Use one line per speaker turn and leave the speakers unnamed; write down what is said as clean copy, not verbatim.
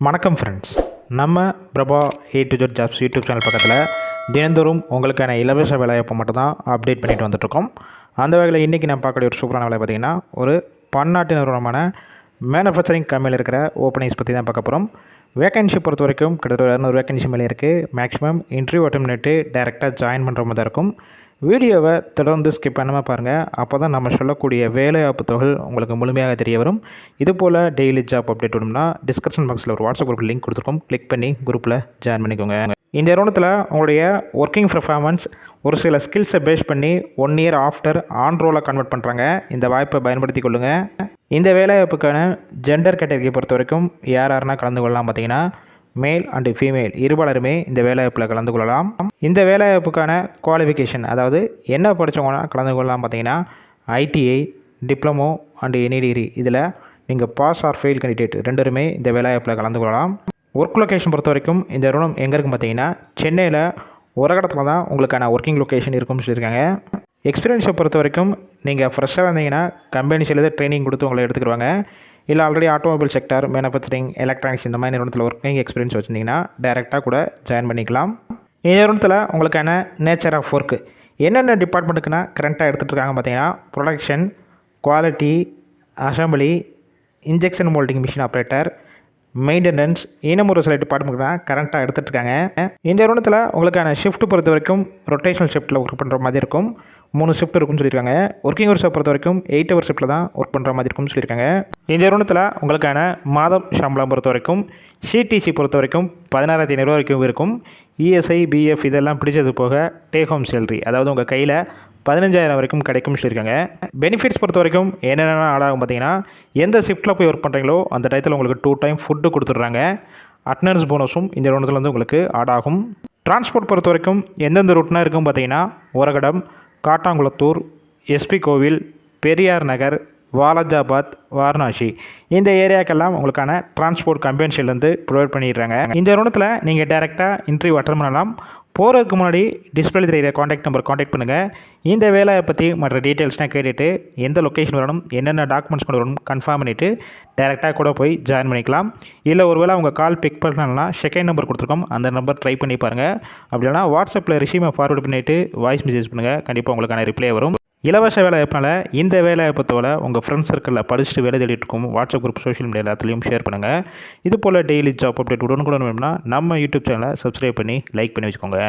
வணக்கம் ஃப்ரெண்ட்ஸ், நம்ம Prabha A to Z jobs YouTube channel பக்கத்தில் தினந்தோறும் உங்களுக்கான இலவச வேலைவாய்ப்பை மட்டும் தான் அப்டேட் பண்ணிட்டு வந்துட்டுருக்கோம். அந்த வகையில் இன்றைக்கி நான் பார்க்கக்கூடிய ஒரு சூப்பரான வேலை பார்த்திங்கன்னா, ஒரு பன்னாட்டு நிறுவனமான மேனுஃபேக்சரிங் கம்பெனியில் இருக்கிற ஓப்பனிங்ஸ் பற்றி தான் பார்க்க போகிறோம். வேகன்சி பொறுத்த வரைக்கும் கிட்டத்தட்ட 200 வேகன்சி மேலே இருக்குது. மேக்ஸிமம் இன்டர்வியூ அட்டெண்ட் பண்ணிட்டு டேரெக்டாக ஜாயின் பண்ணுற மாதிரி தான் இருக்கும். வீடியோவை தொடர்ந்து ஸ்கிப் பண்ணாமல் பாருங்கள். அப்போ தான் நம்ம சொல்லக்கூடிய வேலைவாய்ப்பு தொகை உங்களுக்கு முழுமையாக தெரிய வரும். இதுபோல் டெய்லி ஜாப் அப்டேட் வேணும்னா டிஸ்கிரிப்ஷன் பாக்ஸில் ஒரு வாட்ஸ்அப் குரூப் லிங்க் கொடுத்துருக்கோம். கிளிக் பண்ணி குரூப்பில் ஜாயின் பண்ணிக்கோங்க. இந்த நிறுவனத்தில் உங்களுடைய ஒர்க்கிங் பர்ஃபார்மன்ஸ் ஒரு சில ஸ்கில்ஸை பேஸ் பண்ணி 1 இயர் ஆஃப்டர் ஆன் ரோலாக கன்வெர்ட் பண்ணுறாங்க. இந்த வாய்ப்பை பயன்படுத்தி கொள்ளுங்கள். இந்த வேலைவாய்ப்புக்கான ஜெண்டர் கேட்டகரியை பொறுத்த வரைக்கும் யாருன்னா கலந்து கொள்ளலாம் பார்த்தீங்கன்னா, மேல் அண்டு ஃபீமேல் இருபாலருமே இந்த வேலைவாய்ப்பில் கலந்து கொள்ளலாம். இந்த வேலைவாய்ப்புக்கான குவாலிஃபிகேஷன், அதாவது என்ன படித்தவங்கன்னா கலந்து கொள்ளலாம் பார்த்தீங்கன்னா, ITI, diploma and any degree, இதில் நீங்கள் பாஸ் ஆர் ஃபெயில் கேண்டிடேட் ரெண்டுமே இந்த வேலைவாய்ப்பில் கலந்து கொள்ளலாம். ஒர்க் லொக்கேஷன் பொறுத்த வரைக்கும் இந்த நிறுவனம் எங்கே இருக்குன்னு பார்த்தீங்கன்னா, சென்னையில் ஒரு இடத்துல தான் உங்களுக்கான ஒர்க்கிங் லொக்கேஷன் இருக்குன்னு சொல்லியிருக்காங்க. எக்ஸ்பீரியன்ஸை பொறுத்த வரைக்கும் நீங்கள் ஃப்ரெஷ்ஷாக இருந்தீங்கன்னா கம்பெனிஸில் ட்ரைனிங் கொடுத்து உங்களை எடுத்துக்கிடுவாங்க. இல்லை already automobile sector, manufacturing, electronics இந்த மாதிரி நிறுவனத்தில் ஒர்க்கிங் எக்ஸ்பீரியன்ஸ் வச்சுருந்தீங்கன்னா டேரெக்டாக கூட ஜாயின் பண்ணிக்கலாம். இந்த நிறுவனத்தில் உங்களுக்கான நேச்சர் ஆஃப் ஒர்க்கு என்னென்ன டிபார்ட்மெண்ட்டுக்குன்னா கரண்ட்டாக எடுத்துகிட்டு இருக்காங்க பார்த்தீங்கன்னா, production, quality, assembly, injection moulding machine operator, maintenance, இன்னும் ஒரு சில டிபார்ட்மெண்ட் தான் கரண்ட்டாக எடுத்துகிட்டு இருக்காங்க. இந்த நிறுவனத்தில் உங்களுக்கான ஷிஃப்ட் பொறுத்த வரைக்கும் ரொட்டேஷனல் ஷிஃப்ட்டில் ஒர்க் பண்ணுற மாதிரி இருக்கும். 3 ஷிஃப்ட் இருக்குன்னு சொல்லியிருக்காங்க. ஒர்க்கிங் ஹவர்ஸை பொறுத்த வரைக்கும் 8 ஹவர் ஷிஃப்ட்டில் தான் ஒர்க் பண்ணுற மாதிரி இருக்கும்னு சொல்லியிருக்காங்க. இந்த நிறுவனத்தில் உங்களுக்கான மாதம் சம்பளம் பொறுத்த வரைக்கும் CTC பொறுத்த வரைக்கும் 16,500 வரைக்கும் இருக்கும். ESI, BF இதெல்லாம் பிடிச்சது போக டேக் ஹோம் சேலரி, அதாவது உங்கள் கையில் 15,000 வரைக்கும் கிடைக்கும்னு சொல்லியிருக்காங்க. பெனிஃபிட்ஸ் பொறுத்த வரைக்கும் என்னென்ன ஆடாகும் பார்த்தீங்கன்னா, எந்த ஷிஃப்ட்டில் போய் ஒர்க் பண்ணுறீங்களோ அந்த டயத்தில் உங்களுக்கு 2 டைம் ஃபுட்டு கொடுத்துட்றாங்க. அட்டனன்ஸ் போனஸும் இந்த நிறுவனத்தில் வந்து உங்களுக்கு ஆடாகும். டிரான்ஸ்போர்ட் பொறுத்த வரைக்கும் எந்தெந்த ரூட்னா இருக்கும் பார்த்தீங்கன்னா, ஒரகடம், காட்டாங்குளத்தூர், SP கோவில், பெரியார் நகர், வாலாஜாபாத், வாரணாசி இந்த ஏரியாக்கெல்லாம் உங்களுக்கான டிரான்ஸ்போர்ட் கம்பெனிலேருந்து ப்ரொவைட் பண்ணிடுறாங்க. இந்த நிறுவனத்தில் நீங்கள் டேரெக்டாக இன்டர்வியூ அட்டெண்ட் பண்ணலாம். போகிறதுக்கு முன்னாடி டிஸ்பிளே தெரிகிற காண்டாக்ட் நம்பர் காண்டாக்ட் பண்ணுங்கள். இந்த வேலையை பற்றி மற்ற டீட்டெயில்ஸ்னால் கேட்டுட்டு எந்த லொக்கேஷன் வரணும், என்னென்ன டாக்குமெண்ட்ஸ் கொண்டு வரணும் கன்ஃபார்ம் பண்ணிவிட்டு டேரெக்டாக கூட போய் ஜாயின் பண்ணிக்கலாம். இல்லை ஒருவேளை அவங்க கால் பிக் பண்ணலாம், செகண்ட் நம்பர் கொடுத்துருக்கோம், அந்த நம்பர் ட்ரை பண்ணி பாருங்கள். அப்படி இல்லைனா வாட்ஸ்அப்பில் ரிசீமை ஃபார்வர்ட் பண்ணிவிட்டு வாய்ஸ் மெசேஜ் பண்ணுங்கள். கண்டிப்பாக உங்களுக்கான ரிப்ளை வரும். இலவச வேலைவாய்ப்புனால இந்த வேலைவாய்ப்பத்தோட உங்கள் ஃப்ரெண்ட்ஸ் சர்க்கிளில் படிச்சுட்டு வேலை தேடிட்டு இருக்கும் வாட்ஸ்அப் குரூப், சோஷியல் மீடியா எல்லாத்துலேயும் ஷேர் பண்ணுங்கள். இது போல் டெய்லி ஜாப் அப்டேட் உடனுக்குடன் வேணும்னா நம்ம யூடியூப் சேனலை சப்ஸ்கிரைப் பண்ணி லைக் பண்ணி வச்சுக்கோங்க.